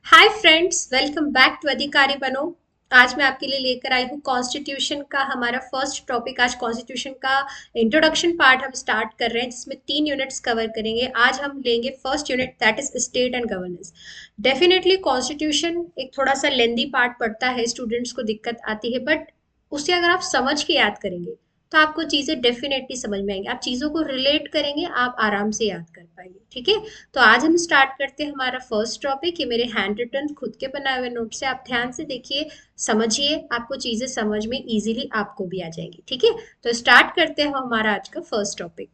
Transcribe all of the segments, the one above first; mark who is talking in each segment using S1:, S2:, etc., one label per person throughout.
S1: Hi friends, welcome back to Adhikari Bano. आज मैं आपके लिए लेकर आई हूँ कॉन्स्टिट्यूशन का हमारा फर्स्ट टॉपिक। आज कॉन्स्टिट्यूशन का इंट्रोडक्शन पार्ट हम स्टार्ट कर रहे हैं, जिसमें 3 यूनिट्स कवर करेंगे। आज हम लेंगे first unit, that is state and governance. Definitely constitution एक थोड़ा सा लेंदी पार्ट पड़ता है, स्टूडेंट्स को दिक्कत आती है, बट उसे अगर आप समझ के याद करेंगे तो आपको चीजें डेफिनेटली समझ में आएंगी। आप चीजों को रिलेट करेंगे, आप आराम से याद कर पाएंगे। ठीक है, तो आज हम स्टार्ट करते हैं हमारा फर्स्ट टॉपिक। ये मेरे हैंड रिटन खुद के बनाए हुए नोट से, आप ध्यान से देखिए, समझिए, आपको चीजें समझ में इजीली आपको भी आ जाएगी। ठीक है, तो स्टार्ट करते हैं हमारा आज का first topic,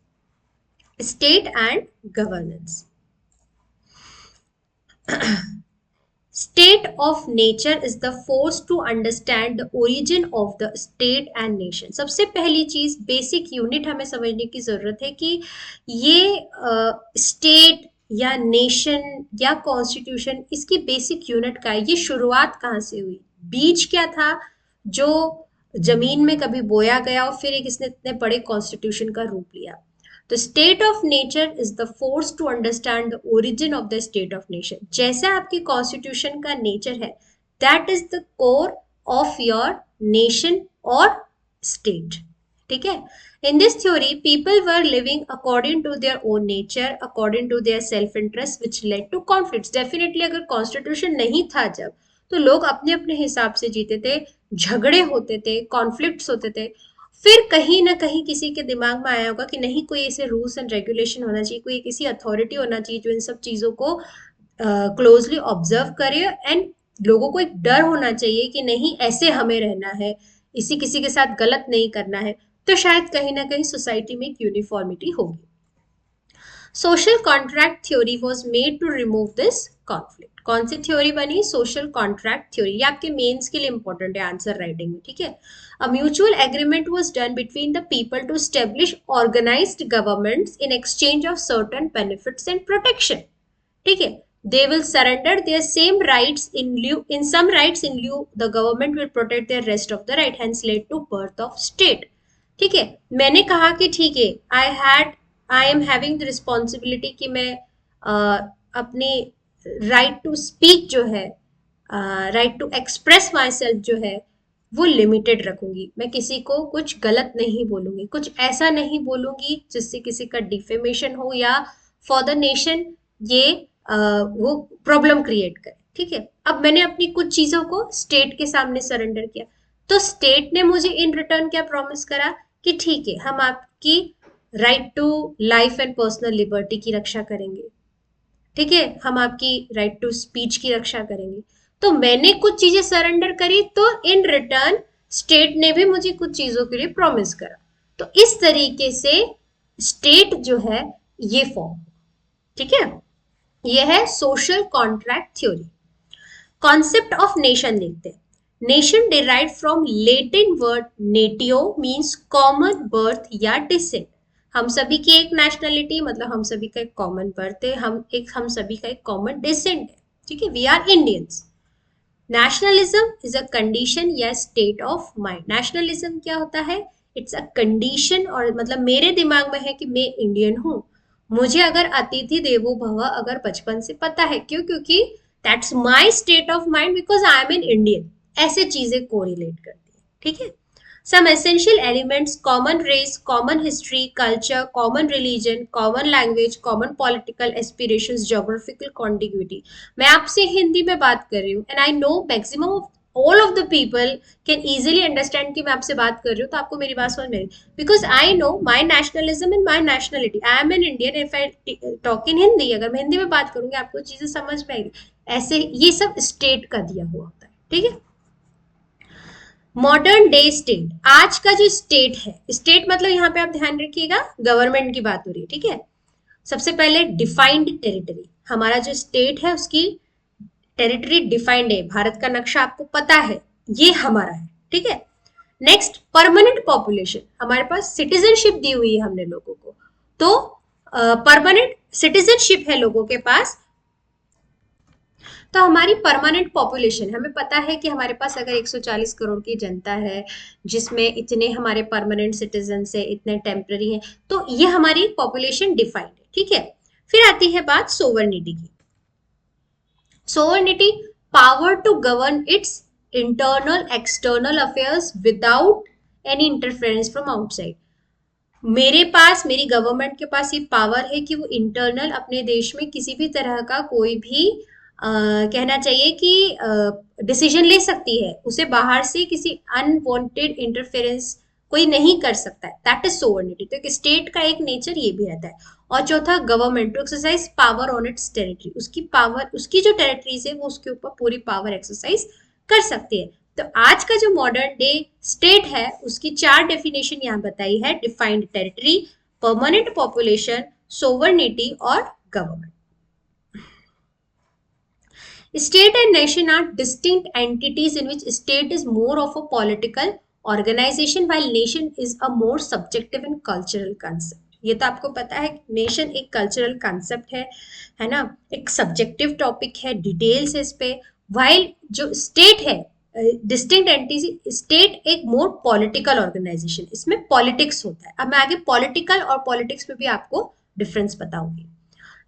S1: state and governance. State of nature is the force to understand the origin of the state and nation। सबसे पहली चीज, बेसिक यूनिट हमें समझने की जरूरत है कि ये स्टेट या नेशन या कॉन्स्टिट्यूशन, इसकी बेसिक यूनिट का है। ये शुरुआत कहाँ से हुई, बीज क्या था जो जमीन में कभी बोया गया और फिर एक इसने इतने बड़े कॉन्स्टिट्यूशन का रूप लिया। तो state of nature is the force to understand the origin of the state of nation. जैसे आपकी कॉन्स्टिट्यूशन का नेचर है, that is the core of your nation और स्टेट। ठीक है, in this theory people were living according to their own nature, according to their self interest, which led to conflicts. Definitely अगर constitution नहीं था जब, तो लोग अपने अपने हिसाब से जीते थे, झगड़े होते थे, कॉन्फ्लिक्ट्स होते थे। फिर कहीं ना कहीं किसी के दिमाग में आया होगा कि नहीं, कोई ऐसे रूल्स एंड रेगुलेशन होना चाहिए, कोई किसी अथॉरिटी होना चाहिए जो इन सब चीजों को क्लोजली ऑब्जर्व करे, एंड लोगों को एक डर होना चाहिए कि नहीं, ऐसे हमें रहना है, इसी किसी के साथ गलत नहीं करना है। तो शायद कहीं ना कहीं सोसाइटी में एक यूनिफॉर्मिटी होगी। Social contract theory was made to remove this conflict. कौन सी थ्योरी बनी? Social contract theory. ये आपके मेंस के लिए इंपॉर्टेंट है आंसर राइटिंग में। ठीक है, a mutual agreement was done between the people to establish organised governments in exchange of certain benefits and protection. ठीक है, they will surrender their same rights in lieu, in some rights in lieu the government will protect their rest of the right, hence led to birth of state। ठीक है, मैंने कहा कि ठीक है, I am having the responsibility कि मैं अपनी राइट टू स्पीक जो है, right to express my self जो है, वो लिमिटेड रखूंगी। मैं किसी को कुछ गलत नहीं बोलूंगी, कुछ ऐसा नहीं बोलूंगी जिससे किसी का डिफेमेशन हो या फॉर द नेशन ये वो प्रॉब्लम क्रिएट करे। ठीक है, अब मैंने अपनी कुछ चीजों को स्टेट के सामने सरेंडर किया, तो स्टेट ने मुझे इन रिटर्न क्या प्रॉमिस करा कि ठीक है, हम आपकी right to life and personal liberty की रक्षा करेंगे। ठीक है, हम आपकी राइट टू स्पीच की रक्षा करेंगे। तो मैंने कुछ चीजें सरेंडर करी, तो इन रिटर्न स्टेट ने भी मुझे कुछ चीजों के लिए प्रॉमिस करा। तो इस तरीके से स्टेट जो है ये फॉर्म। ठीक है, ये है social contract theory. Concept of nation देखते हैं। Nation derive from Latin word natio, means common birth या डिसेंट। हम सभी की एक नेशनलिटी, मतलब हम सभी का एक कॉमन बर्थ है, हम सभी का एक कॉमन डिसेंट है। ठीक है, we are Indians. Nationalism is a condition या स्टेट ऑफ माइंड। नेशनलिज्म क्या होता है? इट्स अ कंडीशन, और मतलब मेरे दिमाग में है कि मैं इंडियन हूं। मुझे अगर अतिथि देवो भव अगर बचपन से पता है, क्यों? क्योंकि that's my state of mind, because I am an Indian. ऐसे चीजें कोरिलेट करती है। ठीक है, some essential elements: common race, common history, culture, common religion, common language, common political aspirations, geographical contiguity। मैं आपसे हिंदी में बात कर रही हूँ, and I know maximum of all of the people can easily understand कि मैं आपसे बात कर रही हूँ, तो आपको मेरी बात समझ में आएगी। Because I know my nationalism and my nationality, I am an Indian. If I talk in Hindi, अगर मैं हिंदी में बात करूंगी, आपको चीजें समझ में आएगी। ऐसे ये सब स्टेट का दिया हुआ होता है। ठीक है, मॉडर्न डे स्टेट। आज का जो स्टेट है, स्टेट मतलब यहाँ पे आप ध्यान रखिएगा, गवर्नमेंट की बात हो रही है। ठीक है, सबसे पहले डिफाइंड टेरिटरी। हमारा जो स्टेट है उसकी टेरिटरी डिफाइंड है। भारत का नक्शा आपको पता है, ये हमारा है। ठीक है, नेक्स्ट परमानेंट पॉपुलेशन। हमारे पास सिटीजनशिप दी हुई है हमने लोगों को, तो परमानेंट सिटीजनशिप है लोगों के पास। तो हमारी परमानेंट पॉपुलेशन, हमें पता है कि हमारे पास अगर 140 करोड़ की जनता है, जिसमें इतने हमारे परमानेंट सिटीजन है, इतने टेम्पररी हैं, तो ये हमारी पॉपुलेशन डिफाइंड है। ठीक है, फिर आती है बात सोवर्निटी की। sovereignty, power to govern its internal external affairs without any interference from outside. मेरे पास, मेरी गवर्नमेंट के पास ये पावर है कि वो इंटरनल अपने देश में किसी भी तरह का कोई भी कहना चाहिए कि डिसीजन ले सकती है, उसे बाहर से किसी अनवांटेड इंटरफेरेंस कोई नहीं कर सकता है, दैट इज सोवर्निटी। तो एक स्टेट का एक नेचर ये भी रहता है। और चौथा, government to exercise power on its territory, उसकी पावर, उसकी जो टेरिटरीज है वो उसके ऊपर पूरी पावर एक्सरसाइज कर सकती है। तो आज का जो मॉडर्न डे स्टेट है उसकी 4 डेफिनेशन यहाँ बताई है: defined territory, permanent population, sovereignty और government. State and nation are distinct entities in which state is more of a political organization while nation is a more subjective and cultural concept. ये तो आपको पता है, nation एक cultural concept है ना, एक सब्जेक्टिव टॉपिक है, डिटेल्स है इस पे। वाइल जो स्टेट है, डिस्टिंक्ट एंटिटी, स्टेट एक मोर पॉलिटिकल ऑर्गेनाइजेशन, इसमें पॉलिटिक्स होता है। अब मैं आगे पॉलिटिकल और पॉलिटिक्स में भी आपको डिफरेंस बताऊंगी।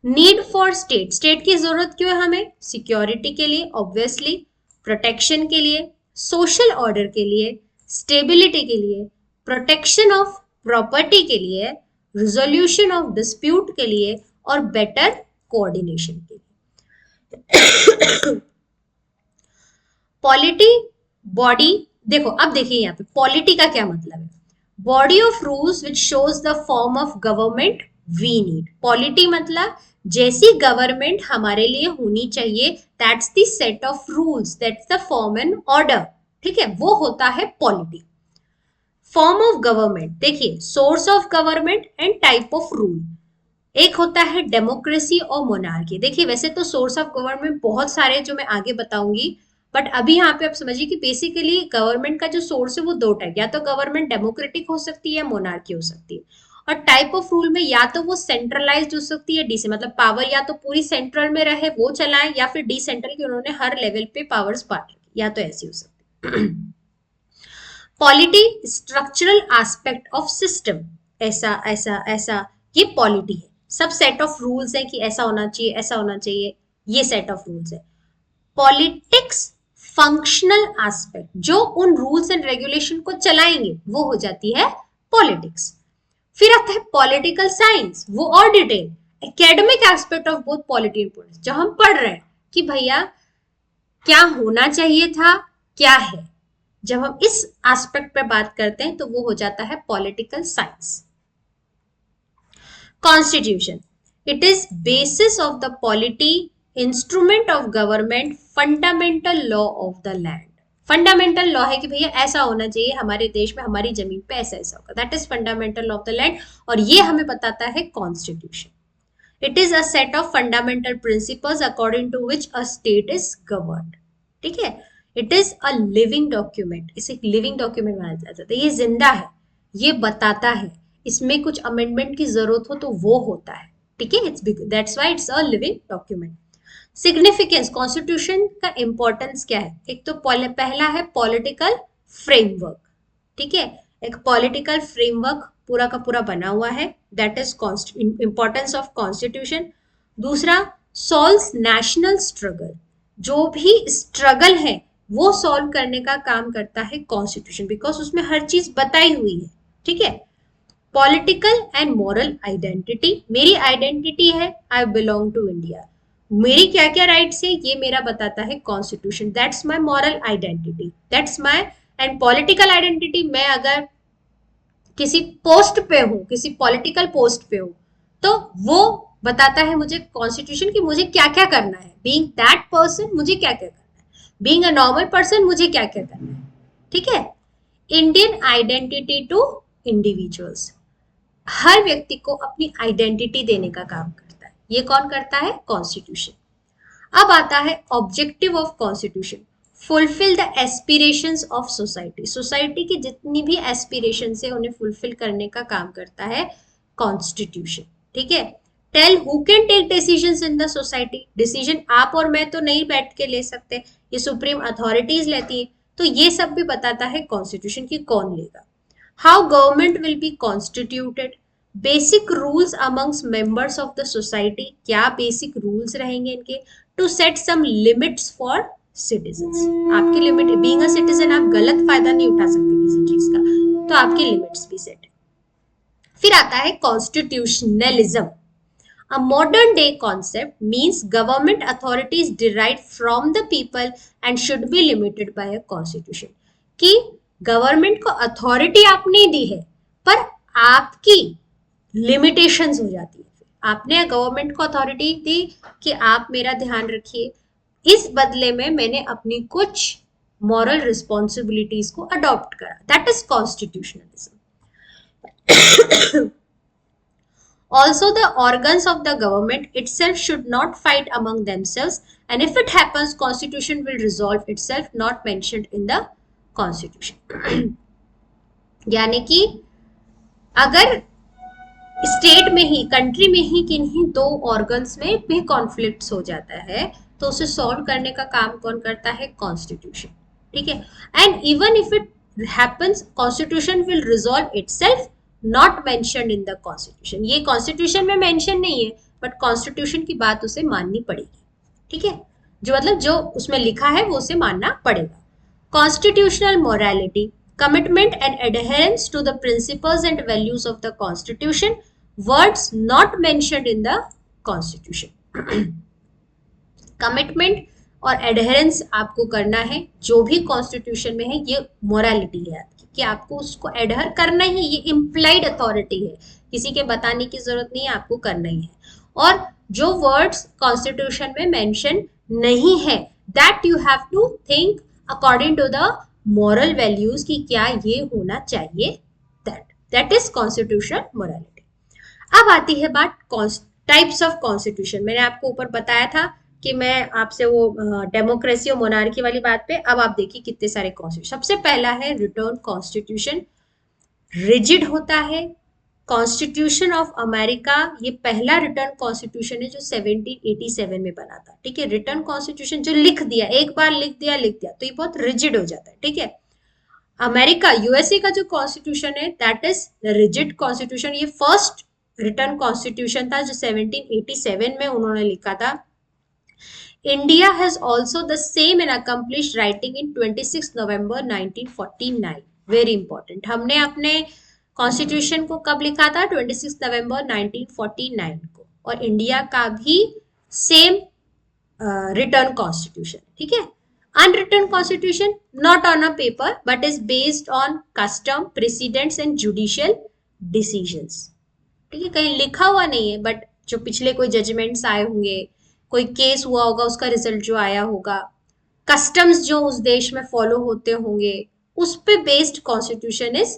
S1: नीड फॉर स्टेट, स्टेट की जरूरत क्यों है हमें? सिक्योरिटी के लिए ऑब्वियसली, प्रोटेक्शन के लिए, सोशल ऑर्डर के लिए, स्टेबिलिटी के लिए, प्रोटेक्शन ऑफ प्रॉपर्टी के लिए, रिजोल्यूशन ऑफ डिस्प्यूट के लिए और बेटर कोऑर्डिनेशन के लिए। पॉलिटी बॉडी, देखो अब देखिए यहाँ पे पॉलिटी का क्या मतलब है। Body of rules which shows the form of government we need. Polity मतलब जैसी गवर्नमेंट हमारे लिए होनी चाहिए, that's the set of rules, that's the form and order, ठीक है, वो होता है पॉलिटी। फॉर्म ऑफ गवर्नमेंट, देखिए source of government and type of rule. एक होता है डेमोक्रेसी और मोनार्की। देखिए वैसे तो सोर्स ऑफ गवर्नमेंट बहुत सारे जो मैं आगे बताऊंगी, बट अभी यहाँ पे आप समझिए कि बेसिकली गवर्नमेंट का जो सोर्स है वो 2 टाइप, या तो गवर्नमेंट डेमोक्रेटिक हो सकती है, मोनार्की हो सकती है। और टाइप ऑफ रूल में या तो वो सेंट्रलाइज्ड हो सकती है, डीसी मतलब पावर या तो पूरी सेंट्रल में रहे वो चलाए, या फिर डिसेंट्रल की उन्होंने हर लेवल पे पावर्स बांट रखी, या तो ऐसी हो सकती है। Polity structural aspect of system, ऐसा ऐसा ऐसा, ये पॉलिटी है। सब सेट ऑफ रूल्स है कि ऐसा होना चाहिए, ऐसा होना चाहिए, ये सेट ऑफ रूल्स है। पॉलिटिक्स फंक्शनल एस्पेक्ट, जो उन रूल्स एंड रेगुलेशन को चलाएंगे वो हो जाती है पॉलिटिक्स। फिर आता है पॉलिटिकल साइंस, वो और detail, academic aspect of both polity and politics, जो हम पढ़ रहे हैं कि भैया क्या होना चाहिए था, क्या है, जब हम इस एस्पेक्ट पे बात करते हैं तो वो हो जाता है political science. Constitution, it is basis of the polity, instrument of government, fundamental law of the land. Fundamental law है कि भैया ऐसा होना चाहिए हमारे देश में, हमारी जमीन पे ऐसा ऐसा होगा, that is fundamental law of the land, और ये हमें बताता है constitution. It is a set of fundamental principles according to which a state is governed, ठीक है। It is a living document, इसे लिविंग डॉक्यूमेंट माना जाता है, ये जिंदा है, ये बताता है, इसमें कुछ अमेंडमेंट की जरूरत हो तो वो होता है, ठीक है, it's that's why it's a living document. Significance, constitution का इंपॉर्टेंस क्या है? एक तो पहला है पॉलिटिकल फ्रेमवर्क, ठीक है, एक पॉलिटिकल फ्रेमवर्क पूरा का पूरा बना हुआ है, that is importance of constitution. दूसरा, सॉल्व्स नेशनल स्ट्रगल, जो भी स्ट्रगल है वो सॉल्व करने का काम करता है कॉन्स्टिट्यूशन, बिकॉज उसमें हर चीज बताई हुई है, ठीक है। पॉलिटिकल एंड मॉरल आइडेंटिटी, मेरी आइडेंटिटी है आई बिलोंग टू इंडिया, मेरी क्या क्या राइट्स है ये मेरा बताता है constitution, that's my moral identity, that's my. And political identity, मैं अगर किसी पोस्ट पे हूँ, किसी पॉलिटिकल पोस्ट पे हूँ, तो वो बताता है मुझे कॉन्स्टिट्यूशन कि मुझे क्या क्या करना है, बीइंग दैट पर्सन मुझे क्या क्या करना है, बीइंग अ नॉर्मल पर्सन मुझे क्या क्या करना है, ठीक है। इंडियन आइडेंटिटी टू इंडिविजुअल्स, हर व्यक्ति को अपनी आइडेंटिटी देने का काम करता है, ये कौन करता है? कॉन्स्टिट्यूशन। अब आता है objective of constitution, fulfil the aspirations of society, society की जितनी भी एस्पिरेशन है उन्हें फुलफिल करने का काम करता है कॉन्स्टिट्यूशन, ठीक है। Tell who can take decisions in the society, decision आप और मैं तो नहीं बैठ के ले सकते, ये सुप्रीम अथॉरिटीज लेती है, तो ये सब भी बताता है कॉन्स्टिट्यूशन की कौन लेगा। How government will be constituted, basic rules amongst members of the society, क्या बेसिक रूल्स रहेंगे इनके, to set some limits for citizens. आपकी लिमिट, बीइंग अ सिटीजन आप गलत फायदा नहीं उठा सकते किसी चीज का, तो आपकी लिमिट्स भी सेट है। फिर आता है constitutionalism. A modern day concept means government authority is derived from the people and should be limited by a constitution। कि गवर्नमेंट को अथॉरिटी आपने दी है पर आपकी लिमिटेशंस हो जाती है। आपने गवर्नमेंट को अथॉरिटी दी कि आप मेरा ध्यान रखिए, इस बदले में मैंने अपनी कुछ मॉरल रिस्पॉन्सिबिलिटीज को अडॉप्ट करा, that is constitutionalism. Also, the organs of the government itself should not fight among themselves, and if it happens, constitution will resolve itself, not mentioned in the constitution। यानी कि अगर state में ही, country में ही किन्हीं दो organs में भी conflicts हो जाता है तो उसे सॉल्व करने का काम कौन करता है? कॉन्स्टिट्यूशन। ठीक है, and even if it happens, constitution will resolve itself, not mentioned in the constitution. ये कॉन्स्टिट्यूशन में मेंशन नहीं है बट कॉन्स्टिट्यूशन की बात उसे माननी पड़ेगी। ठीक है, जो मतलब जो उसमें लिखा है वो उसे मानना पड़ेगा। Constitutional morality, commitment and adherence to the principles and values of the constitution, words not mentioned in the constitution। Commitment और एडहेरेंस आपको करना है जो भी कॉन्स्टिट्यूशन में है, ये मोरालिटी है आपकी कि आपको उसको एडहर करना ही, ये इम्प्लाइड अथॉरिटी है, किसी के बताने की जरूरत नहीं है, आपको करना ही है। और जो वर्ड्स कॉन्स्टिट्यूशन में मेंशन नहीं है, that you have to think according to the moral values कि क्या ये होना चाहिए, दैट इज कॉन्स्टिट्यूशनल मोरालिटी। अब आती है बात टाइप्स ऑफ कॉन्स्टिट्यूशन। मैंने आपको ऊपर बताया था कि मैं आपसे वो डेमोक्रेसी और मोनार्की वाली बात पे, अब आप देखिए कितने सारे कॉन्स्टिट्यूशन। सबसे पहला है रिटर्न कॉन्स्टिट्यूशन, रिजिड होता है। कॉन्स्टिट्यूशन ऑफ अमेरिका ये पहला रिटर्न कॉन्स्टिट्यूशन है जो 1787 में बना था। ठीक है, रिटर्न कॉन्स्टिट्यूशन जो लिख दिया, एक बार लिख दिया तो ये बहुत रिजिड हो जाता है। ठीक है, अमेरिका यूएसए का जो कॉन्स्टिट्यूशन है दैट इज रिजिड कॉन्स्टिट्यूशन। ये फर्स्ट रिटर्न कॉन्स्टिट्यूशन था जो 1787 में उन्होंने लिखा था। India has also the same and accomplished writing in 26 November 1949। Very important। हमने अपने कॉन्स्टिट्यूशन को कब लिखा था? 26 नवंबर 1949 को। और इंडिया का भी सेम रिटर्न कॉन्स्टिट्यूशन। ठीक है, unwritten constitution not on a paper but is based on custom, precedents and judicial decisions. ठीक है, कहीं लिखा हुआ नहीं है बट जो पिछले कोई जजमेंट्स आए होंगे, कोई केस हुआ होगा, उसका रिजल्ट जो आया होगा, कस्टम्स जो उस देश में फॉलो होते होंगे, उस पे based constitution is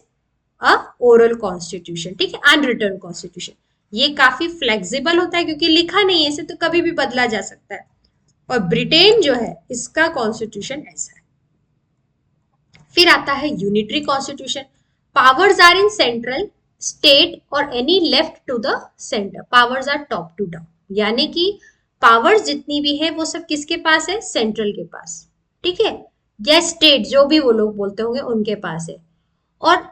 S1: a oral constitution. ठीक है, अनरिटन कॉन्स्टिट्यूशन ये काफी फ्लेक्सिबल होता है क्योंकि लिखा नहीं है इसे, तो कभी भी बदला जा सकता है। और ब्रिटेन जो है इसका कॉन्स्टिट्यूशन ऐसा है। फिर आता है unitary constitution. Powers are in central, state और any left to the centre. Powers are top to down, यानी कि पावर्स जितनी भी है वो सब किसके पास है? सेंट्रल के पास। ठीक है, या स्टेट जो भी वो लोग बोलते होंगे उनके पास है। और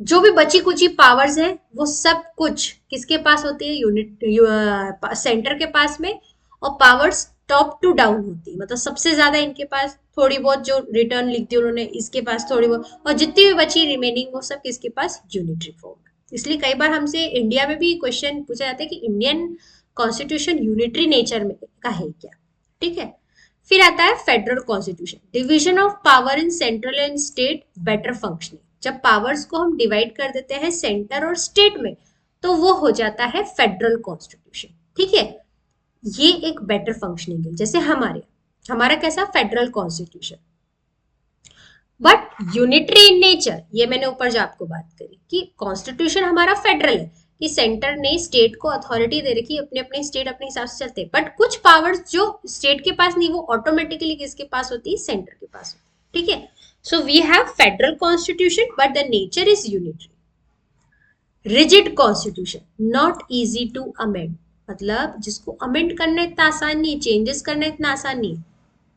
S1: जो भी बची कुची पावर्स है वो सब कुछ किसके पास होती है? सेंटर के पास में। और पावर्स टॉप टू डाउन होती है, मतलब सबसे ज्यादा इनके पास, थोड़ी बहुत जो रिटर्न लिख दी उन्होंने इसके पास थोड़ी बहुत, और जितनी भी बची रिमेनिंग वो सब किसके पास? Unitary form. इसलिए कई बार हमसे इंडिया में भी क्वेश्चन पूछा जाता है कि इंडियन कॉन्स्टिट्यूशन यूनिटरी नेचर में का है क्या? ठीक है, फिर आता है federal constitution. Division of power in central and state better functioning. जब पावर्स को हम डिवाइड कर देते हैं सेंटर और स्टेट में तो वो हो जाता है फेडरल कॉन्स्टिट्यूशन। ठीक है, ये एक बेटर फंक्शनिंग है। जैसे हमारा कैसा? Federal constitution, but unitary in nature. ये मैंने ऊपर जो आपको बात करी कि कॉन्स्टिट्यूशन हमारा फेडरल है कि सेंटर ने स्टेट को अथॉरिटी दे रखी, अपने अपने स्टेट अपने हिसाब से चलते हैं, बट कुछ पावर्स जो स्टेट के पास नहीं वो ऑटोमेटिकली किसके पास होती है? सेंटर के पास। ठीक है, so we have federal constitution but the nature is unitary. Rigid constitution, not easy to amend, मतलब जिसको अमेंड करना इतना आसान नहीं, चेंजेस करना इतना आसान नहीं।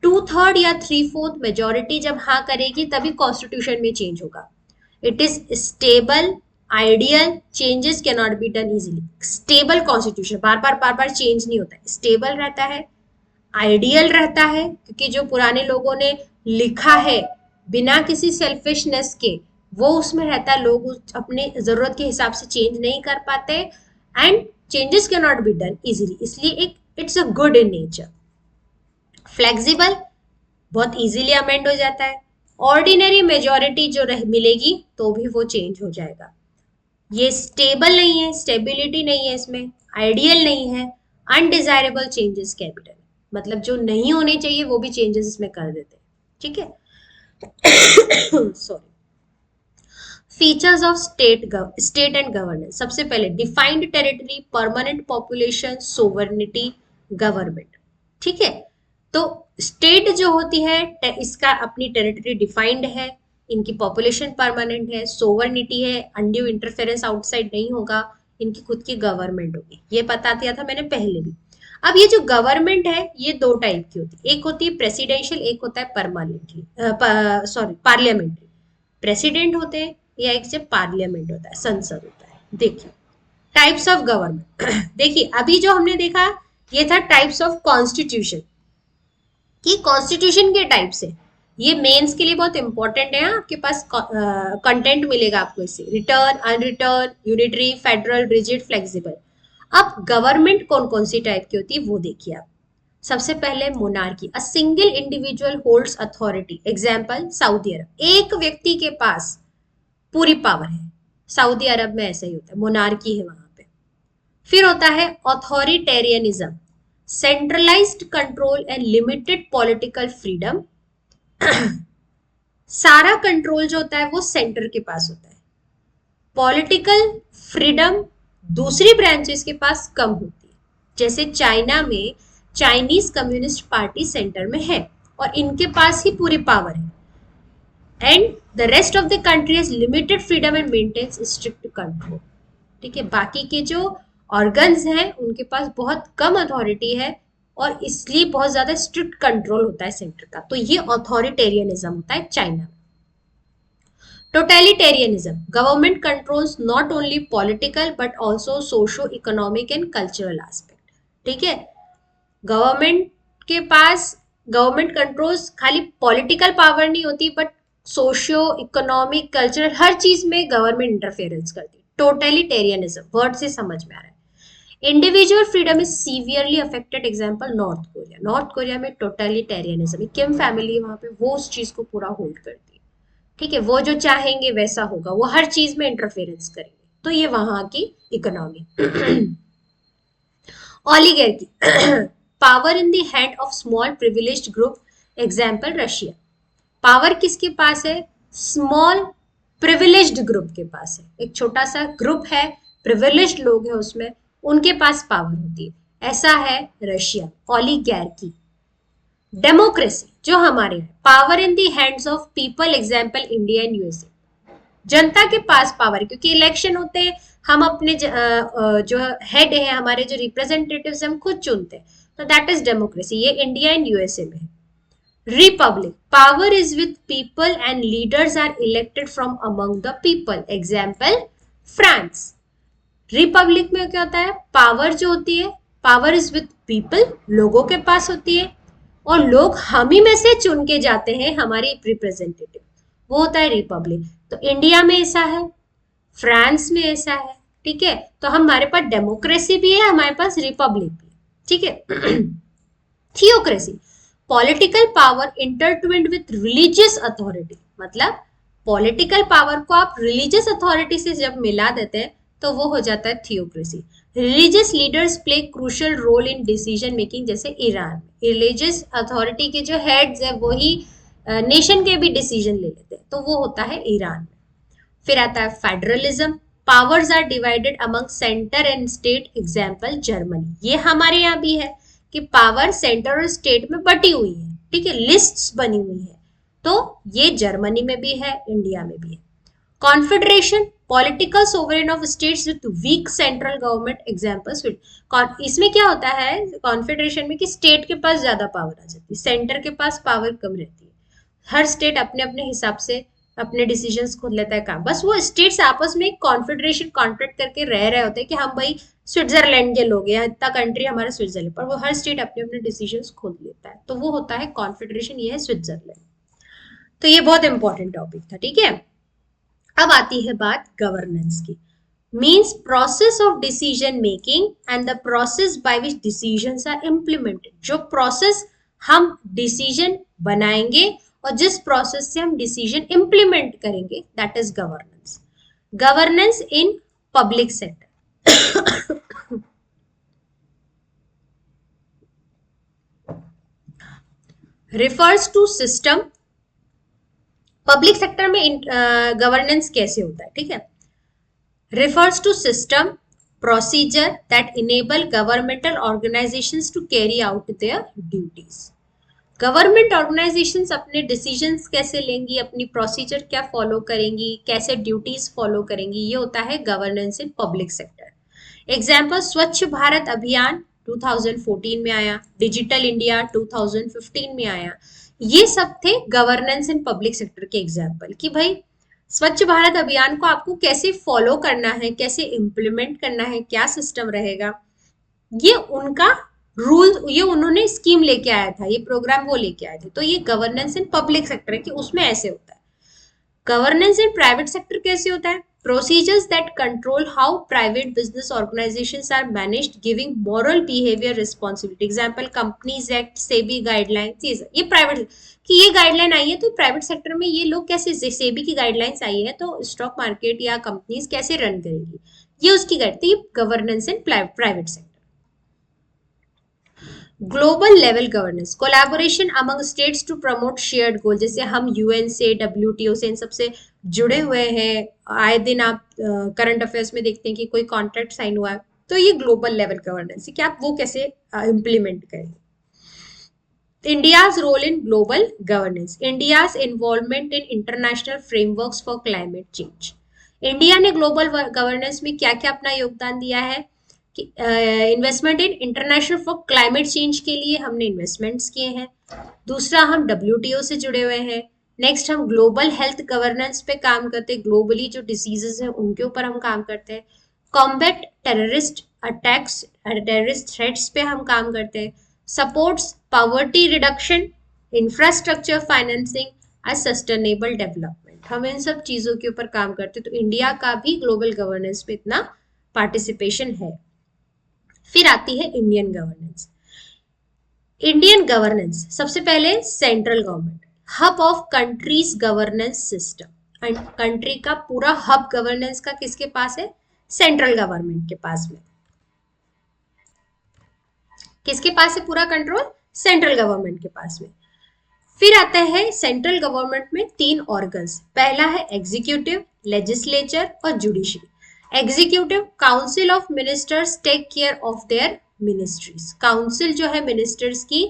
S1: 2/3 या 3/4 मेजोरिटी जब हाँ करेगी तभी कॉन्स्टिट्यूशन में चेंज होगा। It is stable, ideal, changes can not be done easily. Stable constitution bar bar change नहीं होता है, स्टेबल रहता है, आइडियल रहता है क्योंकि जो पुराने लोगों ने लिखा है बिना किसी सेल्फिशनेस के वो उसमें रहता है, लोग अपने जरूरत के हिसाब से चेंज नहीं कर पाते and changes can not be done easily, इसलिए एक it's a good in nature. Flexible, बहुत इजीली अमेंड हो जाता है। ऑर्डिनरी मेजोरिटी जो मिलेगी तो भी वो चेंज हो जाएगा। ये स्टेबल नहीं है, स्टेबिलिटी नहीं है इसमें, आइडियल नहीं है। अनडिजायरेबल चेंजेस कैपिटल, मतलब जो नहीं होने चाहिए वो भी चेंजेस इसमें कर देते हैं, ठीक है। Sorry. Features of state and governance, सबसे पहले defined territory, permanent population, sovereignty, government, ठीक है। तो स्टेट जो होती है इसका अपनी टेरिटरी डिफाइंड है, इनकी पॉपुलेशन परमानेंट है, सोवर्निटी है, अनड्यू इंटरफेरेंस आउटसाइड नहीं होगा, इनकी खुद की गवर्नमेंट होगी, ये बता दिया था मैंने पहले भी। अब ये जो गवर्नमेंट है ये दो टाइप की होती है, एक होती है प्रेसिडेंशियल, एक होता है परमानेंटली सॉरी पार्लियामेंट्री। प्रेसिडेंट होते हैं या एक से पार्लियामेंट होता है, संसद होता है। देखिए टाइप्स ऑफ गवर्नमेंट। देखिए अभी जो हमने देखा ये था टाइप्स ऑफ कॉन्स्टिट्यूशन, कि कॉन्स्टिट्यूशन के टाइप से, ये मेंस के लिए बहुत इंपॉर्टेंट है, आपके पास कंटेंट मिलेगा आपको इससे, return, unreturned, unitary, federal, rigid, flexible. अब गवर्नमेंट कौन कौन सी टाइप की होती है वो देखिए आप। सबसे पहले monarchy, a single individual holds authority, example Saudi Arab, एक व्यक्ति के पास पूरी पावर है, सऊदी अरब में ऐसा ही होता है, मोनार्की है वहां पे। फिर होता है authoritarianism, centralised control and limited political freedom. सारा कंट्रोल जो होता है वो सेंटर के पास होता है, पॉलिटिकल फ्रीडम दूसरी ब्रांचेस के पास कम होती है। जैसे चाइना में चाइनीज कम्युनिस्ट पार्टी सेंटर में है और इनके पास ही पूरी पावर है, and the rest of the country has limited freedom and maintains strict control, ठीक है। बाकी के जो ऑर्गन्स हैं उनके पास बहुत कम अथॉरिटी है और इसलिए बहुत ज्यादा स्ट्रिक्ट कंट्रोल होता है सेंटर का, तो ये ऑथोरिटेरियनिज्म होता है China. Totalitarianism, government controls not only political but also socio economic and cultural aspect, ठीक है। गवर्नमेंट के पास, गवर्नमेंट कंट्रोल्स खाली पॉलिटिकल पावर नहीं होती बट सोशियो इकोनॉमिक कल्चरल हर चीज में गवर्नमेंट इंटरफेरेंस करती है। टोटलिटेरियनिज्म वर्ड से समझ में आ रहा है। Individual freedom is severely affected, example north Korea. North Korea में टोटलिटेरियनिज्म, किम फैमिली वहां पे वो उस चीज को पूरा होल्ड करती है, ठीक है। वो जो चाहेंगे वैसा होगा, वो हर चीज में इंटरफेरेंस करेंगे, तो ये वहां की economy. Oligarchy, power in the hand of small privileged group, example Russia. Power किसके पास है? स्मॉल प्रिविलेज्ड ग्रुप के पास है, एक छोटा सा ग्रुप है, प्रिविलेज्ड लोग हैं उसमें, उनके पास पावर होती है, ऐसा है रशिया। ओलिगार्की। डेमोक्रेसी जो हमारे है, power in the hands of people, example India and USA. जनता के पास पावर है क्योंकि इलेक्शन होते हैं, हम अपने जो हेड है, हमारे जो रिप्रेजेंटेटिव्स हम खुद चुनते हैं, तो दैट इज डेमोक्रेसी, ये इंडिया एंड यूएसए में है। Republic, power is with people and leaders are elected from among the people, example France. Republic में क्या होता है? पावर जो होती है, पावर इज विद पीपल, लोगों के पास होती है और लोग हम ही में से चुन के जाते हैं हमारे रिप्रेजेंटेटिव, वो होता है रिपब्लिक। तो इंडिया में ऐसा है, फ्रांस में ऐसा है, ठीक है। तो हमारे पास डेमोक्रेसी भी है, हमारे पास रिपब्लिक भी है, ठीक है। Theocracy, political power intertwined with religious authority, मतलब पॉलिटिकल पावर को आप रिलीजियस अथॉरिटी से जब मिला देते हैं तो वो हो जाता है theocracy. Religious leaders play crucial role in decision making, जैसे ईरान में रिलीजियस अथॉरिटी के जो हेड्स है वही नेशन के भी डिसीजन ले लेते हैं, तो वो होता है ईरान में। फिर आता है federalism, powers are divided among centre and state, example Germany. ये हमारे यहाँ भी है कि पावर सेंटर और स्टेट में बटी हुई है, ठीक है, लिस्ट्स बनी हुई है, तो ये जर्मनी में भी है, इंडिया में भी है। Confederation, political sovereign of states with weak central government, example Sweden. इसमें क्या होता है कॉन्फेडरेशन में कि स्टेट के पास ज्यादा पावर आ जाती है, सेंटर के पास पावर कम रहती है, हर स्टेट अपने अपने हिसाब से अपने डिसीजंस खुद लेता है काम, बस वो स्टेट्स आपस में एक कॉन्फेडरेशन कॉन्ट्रैक्ट करके रह रहे होते हैं कि हम भाई स्विट्जरलैंड के लोग हैं, इतना कंट्री हमारा स्विट्जरलैंड, पर वो हर स्टेट अपने अपने डिसीजंस खुद लेता है, तो वो होता है कॉन्फेडरेशन, ये है स्विट्जरलैंड। तो ये बहुत इंपॉर्टेंट टॉपिक था, ठीक है। अब आती है बात गवर्नेंस की। Means process of decision making and the process by which decisions are implemented. जो प्रोसेस हम डिसीजन बनाएंगे और जिस प्रोसेस से हम डिसीजन इम्प्लीमेंट करेंगे, that is governance. Governance in public sector refers to system। Public sector में गवर्नेंस कैसे होता है, ठीक है। refers to system procedure that enable governmental organizations to carry out their duties। Government organisations अपने डिसीजंस कैसे लेंगी, अपनी प्रोसीजर क्या फॉलो करेंगी, कैसे ड्यूटीज फॉलो करेंगी, ये होता है governance in public sector. Example, स्वच्छ भारत अभियान 2014 में आया, डिजिटल इंडिया 2015 में आया, ये सब थे गवर्नेंस इन पब्लिक सेक्टर के एग्जाम्पल कि भाई स्वच्छ भारत अभियान को आपको कैसे फॉलो करना है, कैसे इम्प्लीमेंट करना है, क्या सिस्टम रहेगा, ये उनका रूल, ये उन्होंने स्कीम लेके आया था, ये प्रोग्राम वो लेके आए थे। तो ये गवर्नेंस इन पब्लिक सेक्टर है कि उसमें ऐसे होता है। गवर्नेंस इन प्राइवेट सेक्टर कैसे होता है? Procedures that control how private business organisations are managed, giving moral behaviour responsibility. Example, companies act, SEBI guidelines, ये प्राइवेट कि ये गाइडलाइन आई है तो प्राइवेट सेक्टर में ये लोग कैसे, सेबी की गाइडलाइंस आई है तो स्टॉक मार्केट या कंपनीज कैसे रन करेगी, ये उसकी गाइड थी। Governance in private sector. Global level governance, collaboration among states to promote shared goal. जैसे हम यूएन से, डब्ल्यूटीओ से, इन सबसे जुड़े हुए हैं, आए दिन आप करंट अफेयर्स में देखते हैं कि कोई कॉन्ट्रैक्ट साइन हुआ है, तो ये ग्लोबल लेवल गवर्नेंस है कि आप वो कैसे इम्प्लीमेंट करेंगे। India's role in global governance, India's involvement in international frameworks for climate change। India ने ग्लोबल गवर्नेंस में क्या क्या अपना योगदान दिया है कि investment in international for climate change के लिए हमने इन्वेस्टमेंट्स किए हैं। दूसरा, हम डब्ल्यूटीओ से जुड़े हुए हैं। नेक्स्ट, हम ग्लोबल हेल्थ गवर्नेंस पे काम करते हैं, ग्लोबली जो डिसीजेस हैं उनके ऊपर हम काम करते हैं। Combat terrorist attacks, terrorist threats पे हम काम करते हैं। Supports poverty reduction, infrastructure financing and sustainable development, हम इन सब चीजों के ऊपर काम करते हैं। तो इंडिया का भी ग्लोबल गवर्नेंस में इतना पार्टिसिपेशन है। फिर आती है इंडियन गवर्नेंस। इंडियन गवर्नेंस सबसे पहले central government, hub of countries governance system. Country का पूरा हब गवर्नेंस का किसके पास है? सेंट्रल गवर्नमेंट के पास में। किसके पास है पूरा कंट्रोल? सेंट्रल गवर्नमेंट के पास में। फिर आता है सेंट्रल गवर्नमेंट में 3 ऑर्गन्स। पहला है एग्जीक्यूटिव, लेजिस्लेचर और judiciary. Executive, council of ministers take care of their ministries. Council जो है मिनिस्टर्स की,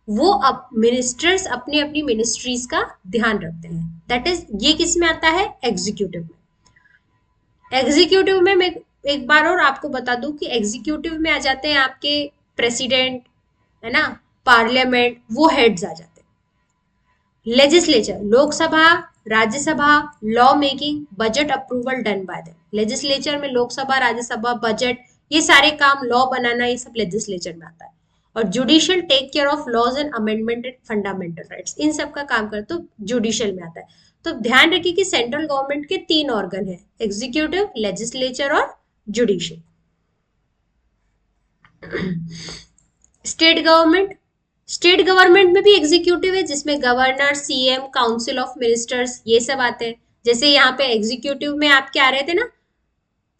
S1: वो अब मिनिस्टर्स अपनी अपनी मिनिस्ट्रीज का ध्यान रखते हैं। दैट इज, ये किस में आता है? एग्जीक्यूटिव में। एग्जीक्यूटिव में मैं एक बार और आपको बता दूं कि एग्जीक्यूटिव में आ जाते हैं आपके प्रेसिडेंट, है ना, पार्लियामेंट, वो हेड्स आ जाते हैं। Legislature, Lok Sabha, Rajya Sabha, law making, budget approval done by them. Legislature में लोकसभा, राज्यसभा, बजट, ये सारे काम, लॉ बनाना, ये सब लेजिस्लेचर में आता है। और judicial, take care of laws and amendment and fundamental rights, इन सब का काम करते तो जुडिशियल में आता है। तो ध्यान रखिए कि सेंट्रल गवर्नमेंट के 3 ऑर्गन है, एग्जीक्यूटिव, लेजिस्लेचर और judicial. State government, state government में भी एग्जीक्यूटिव है जिसमें governor, CM, council of ministers, ये सब आते हैं। जैसे यहाँ पे एग्जीक्यूटिव में आप क्या रहे थे ना,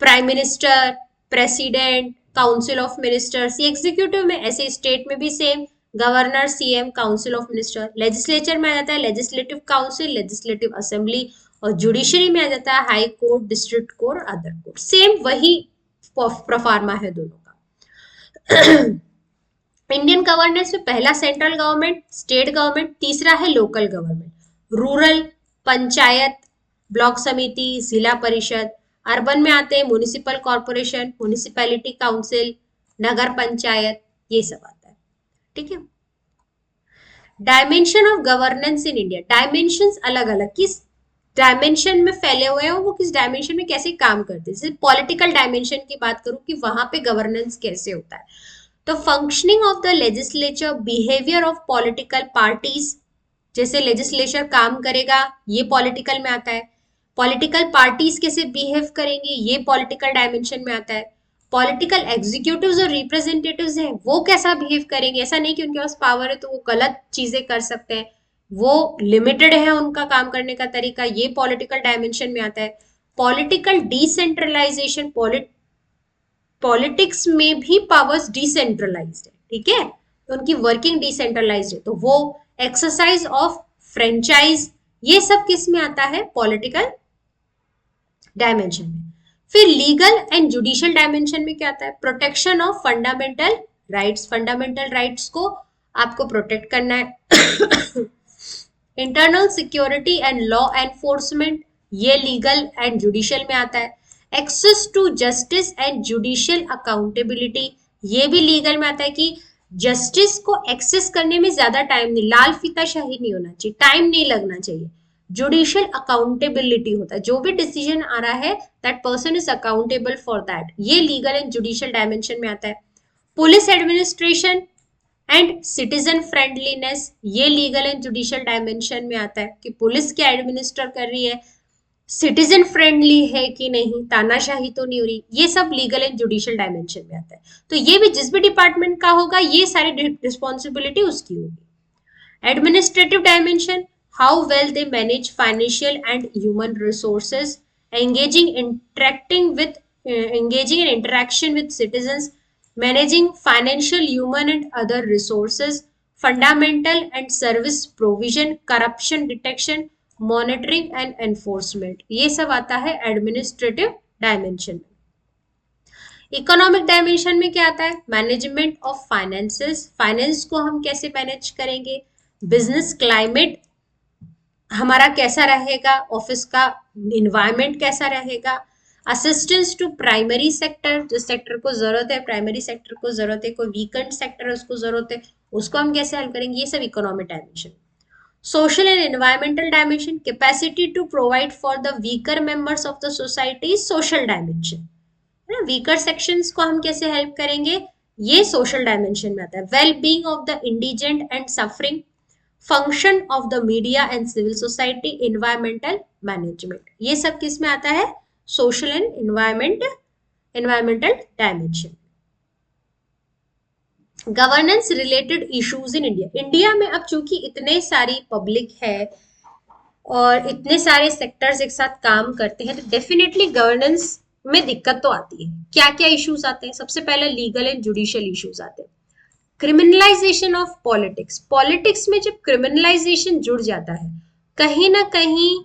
S1: prime minister, president, council of ministers, ये एग्जीक्यूटिव में। ऐसे स्टेट में भी same, governor, CM, council of minister. Legislature में आ जाता है लेजिस्लेटिव काउंसिल, लेजिस्लेटिव असेंबली, और जुडिशरी में आ जाता है high court, district court, other court. Same वही प्रोफार्मा है दोनों का। इंडियन गवर्नेंस में पहला सेंट्रल गवर्नमेंट, स्टेट गवर्नमेंट, तीसरा है local government, rural, panchayat, block समिति, जिला परिषद। अर्बन में आते हैं म्युनिसिपल कॉर्पोरेशन, म्युनिसिपैलिटी काउंसिल, नगर पंचायत, ये सब आता है, ठीक है। Dimension of governance in India, dimensions अलग अलग किस डायमेंशन में फैले हुए हैं और वो किस डायमेंशन में कैसे काम करते हैं। जैसे पॉलिटिकल डायमेंशन की बात करूं कि वहां पे गवर्नेंस कैसे होता है, तो functioning of the legislature, behaviour of political parties, जैसे लेजिस्लेचर काम करेगा ये पॉलिटिकल में आता है, पॉलिटिकल पार्टीज कैसे बिहेव करेंगे ये पॉलिटिकल डायमेंशन में आता है, पॉलिटिकल एग्जीक्यूटिव्स और रिप्रेजेंटेटिव्स हैं वो कैसा बिहेव करेंगे, ऐसा नहीं कि उनके पास पावर है तो वो गलत चीजें कर सकते हैं, वो लिमिटेड है उनका काम करने का तरीका, ये पॉलिटिकल डायमेंशन में आता है। पॉलिटिकल डिसेंट्रलाइजेशन, पॉलिटिक्स में भी पावर्स डिसेंट्रलाइज्ड है, ठीक है, तो उनकी वर्किंग डिसेंट्रलाइज्ड है, तो वो एक्सरसाइज ऑफ फ्रेंचाइज, ये सब किस में आता है, पॉलिटिकल डायमेंशन में। फिर लीगल एंड जुडिशियल डायमेंशन में क्या आता है, protection of fundamental rights, fundamental rights को आपको प्रोटेक्ट करना है। Internal security and law enforcement, ये लीगल एंड जुडिशियल में आता है। Access to justice and judicial accountability, ये भी लीगल में आता है कि जस्टिस को एक्सेस करने में ज्यादा टाइम नहीं, लाल फीताशाही नहीं होना चाहिए, टाइम नहीं लगना चाहिए। जुडिशियल अकाउंटेबिलिटी होता है, जो भी डिसीजन आ रहा है that person is accountable for that, ये लीगल एंड जुडिशियल डायमेंशन में आता है। Police administration and citizen friendliness, ये लीगल एंड जुडिशियल डायमेंशन में आता है कि पुलिस क्या एडमिनिस्टर कर रही है, सिटीजन फ्रेंडली है कि नहीं, तानाशाही तो नहीं हो रही, ये सब लीगल एंड जुडिशियल डायमेंशन में आता है। तो ये भी जिस भी डिपार्टमेंट का होगा ये सारी रिस्पॉन्सिबिलिटी उसकी होगी। Administrative dimension, how well they manage financial and human resources, engaging engaging in interaction with citizens, managing financial, human and other resources, fundamental and service provision, corruption detection, monitoring and enforcement, ये सब आता है administrative dimension में। Economic dimension में क्या आता है, management of finances, finance को हम कैसे मैनेज करेंगे, बिजनेस क्लाइमेट हमारा कैसा रहेगा, ऑफिस का इन्वायरमेंट कैसा रहेगा, असिस्टेंस टू प्राइमरी सेक्टर, जिस सेक्टर को जरूरत है, प्राइमरी सेक्टर को जरूरत है, कोई वीकेंड सेक्टर है उसको जरूरत है, उसको हम कैसे हल करेंगे, ये सब economic dimension. Social and environmental dimension, capacity to provide for the weaker members of the society, social dimension है ना, वीकर सेक्शंस को हम कैसे हेल्प करेंगे, ये सोशल डायमेंशन में आता है। Well being of the indigent and suffering, function of the media and civil society, environmental management, ये सब किस में आता है, social and environmental dimension. Governance related issues in India, India में अब चूंकि इतने सारी पब्लिक है और इतने सारे सेक्टर्स एक साथ काम करते हैं तो डेफिनेटली गवर्नेंस में दिक्कत तो आती है। क्या क्या इश्यूज आते हैं, सबसे पहले लीगल एंड जुडिशियल इश्यूज आते हैं। क्रिमिनलाइजेशन ऑफ पॉलिटिक्स, पॉलिटिक्स में जब क्रिमिनलाइजेशन जुड़ जाता है, कहीं ना कहीं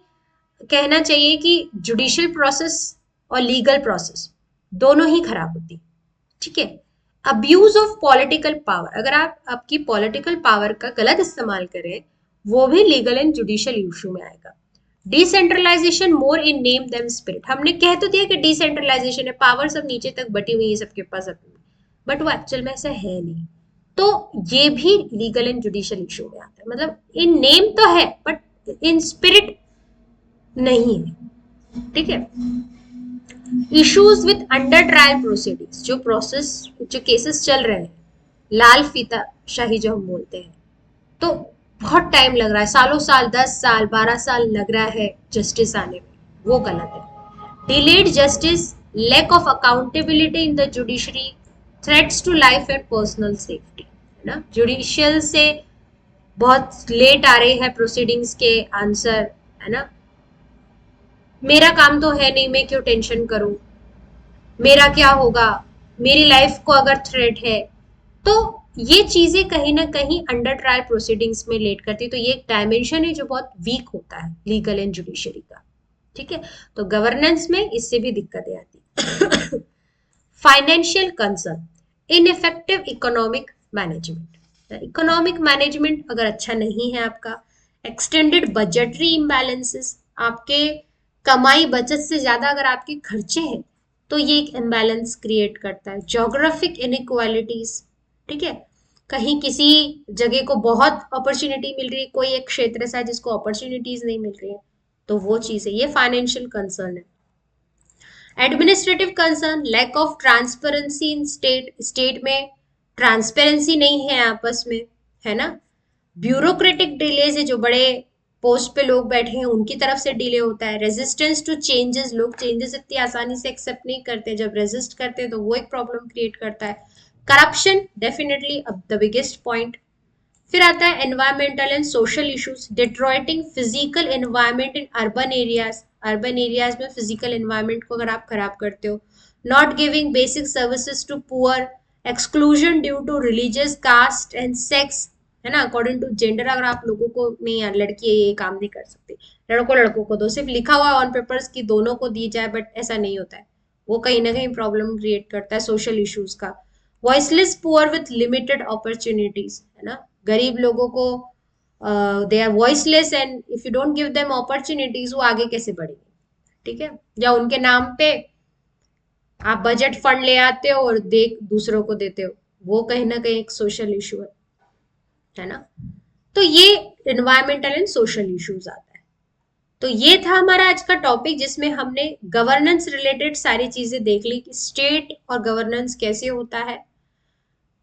S1: कहना चाहिए कि जुडिशियल प्रोसेस और लीगल प्रोसेस दोनों ही खराब होती, ठीक है। अब्यूज ऑफ पॉलिटिकल पावर, अगर आप आपकी पॉलिटिकल पावर का गलत इस्तेमाल करें वो भी लीगल एंड जुडिशियल इशू में आएगा। Decentralisation more in name than spirit, हमने कह तो दिया कि डिसेंट्रलाइजेशन है, पावर सब नीचे तक बटी हुई है सबके पास अपनी, बट वो एक्चुअल में ऐसा है नहीं, तो ये भी लीगल एंड जुडिशियल इशू में आता है। मतलब इन नेम तो है बट इन स्पिरिट नहीं है, ठीक है। Issues with under trial proceedings, जो प्रोसेस जो केसेस चल रहे हैं, लाल फीता शाही जो हम बोलते हैं, तो बहुत टाइम लग रहा है, सालों साल, 10 साल 12 साल लग रहा है जस्टिस आने में, वो गलत है। Delayed justice, lack of accountability in the judiciary, threats to life and personal safety, है ना, जुडिशियल से बहुत लेट आ रहे हैं प्रोसीडिंग्स के आंसर, है ना, मेरा काम तो है नहीं, मैं क्यों टेंशन करूं, मेरा क्या होगा, मेरी लाइफ को अगर थ्रेट है, तो ये चीजें कहीं ना कहीं अंडर ट्रायल प्रोसीडिंग्स में लेट करती है। तो ये एक डायमेंशन है जो बहुत वीक होता है लीगल एंड जुडिशरी का, ठीक है। तो गवर्नेंस में इससे भी दिक्कतें आती। Financial concern, ineffective economic management, economic management अगर अच्छा नहीं है आपका, एक्सटेंडेड बजटरी इम्बैलेंसेस, आपके कमाई बचत से ज्यादा अगर आपके खर्चे हैं तो ये एक इम्बैलेंस क्रिएट करता है। ज्योग्राफिक इनइक्वालिटीज, ठीक है, कहीं किसी जगह को बहुत अपॉर्चुनिटी मिल रही है, कोई एक क्षेत्र ऐसा है जिसको अपॉर्चुनिटीज नहीं मिल रही है, तो वो चीज है, ये फाइनेंशियल कंसर्न है। Administrative concern, lack of transparency in state में ट्रांसपेरेंसी नहीं है आपस में, है ना। ब्यूरोक्रेटिक डिलेज है, जो बड़े पोस्ट पे लोग बैठे हैं उनकी तरफ से डिले होता है। रेजिस्टेंस टू चेंजेस, लोग चेंजेस इतनी आसानी से एक्सेप्ट नहीं करते, जब रेजिस्ट करते हैं तो वो एक प्रॉब्लम क्रिएट करता है। करप्शन डेफिनेटली अब द बिगेस्ट पॉइंट। फिर आता है environmental and social issues, deteriorating physical environment in urban areas, urban areas में फिजिकल एनवायरमेंट को अगर आप खराब करते हो। Not giving basic services to poor, exclusion due to religious, caste and sex, है ना, अकॉर्डिंग टू जेंडर। अगर आप लोगों को नहीं यार लड़की है ये काम नहीं कर सकती, लड़कों लड़कों को दो, सिर्फ लिखा हुआ ऑन पेपर्स की दोनों को दी जाए, बट ऐसा नहीं होता है, वो कहीं ना कहीं प्रॉब्लम क्रिएट करता है सोशल इश्यूज का। Voiceless poor with limited opportunities, है ना, गरीब लोगों को they are voiceless and if you don't give them opportunities वो आगे कैसे बढ़ेंगे, ठीक है। या उनके नाम पे आप बजट फंड ले आते हो और देख दूसरों को देते हो, वो कहीं ना कहीं एक सोशल इशू है ना। तो ये एनवायरमेंटल एंड सोशल इश्यूज आता है। तो ये था हमारा आज का टॉपिक, जिसमें हमने गवर्नेंस रिलेटेड सारी चीजें देख ली कि स्टेट और गवर्नेंस कैसे होता है।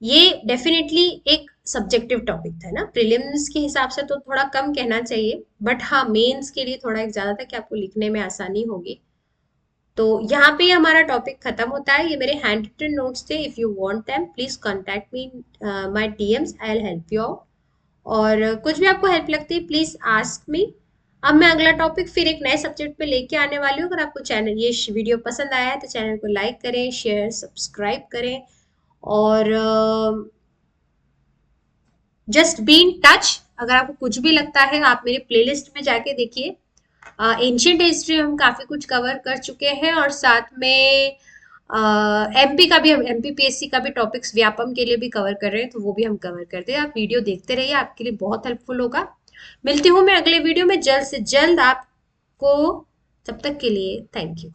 S1: ये डेफिनेटली एक सब्जेक्टिव टॉपिक था ना, प्रीलिम्स के हिसाब से तो थोड़ा कम कहना चाहिए, बट हाँ मेंस के लिए थोड़ा एक ज्यादा था कि आपको लिखने में आसानी होगी। तो यहाँ पे हमारा टॉपिक खत्म होता है। ये मेरे हैंड रिटन नोट्स थे, if you want them please contact me my DMs, I will help you out. और कुछ भी आपको हेल्प लगती है प्लीज आस्क मी। अब मैं अगला टॉपिक फिर एक नए सब्जेक्ट पे लेके आने वाली हूँ। अगर आपको चैनल ये वीडियो पसंद आया है तो चैनल को लाइक करें, शेयर सब्सक्राइब करें, और जस्ट बी इन टच। अगर आपको कुछ भी लगता है आप मेरे प्लेलिस्ट में जाके देखिए, एंशियंट हिस्ट्री हम काफी कुछ कवर कर चुके हैं, और साथ में एमपी का भी, हम एमपीपीएससी का भी टॉपिक्स व्यापम के लिए भी कवर कर रहे हैं, तो वो भी हम कवर करते हैं। आप वीडियो देखते रहिए, आपके लिए बहुत हेल्पफुल होगा। मिलती हूँ मैं अगले वीडियो में जल्द से जल्द आपको, तब तक के लिए थैंक यू।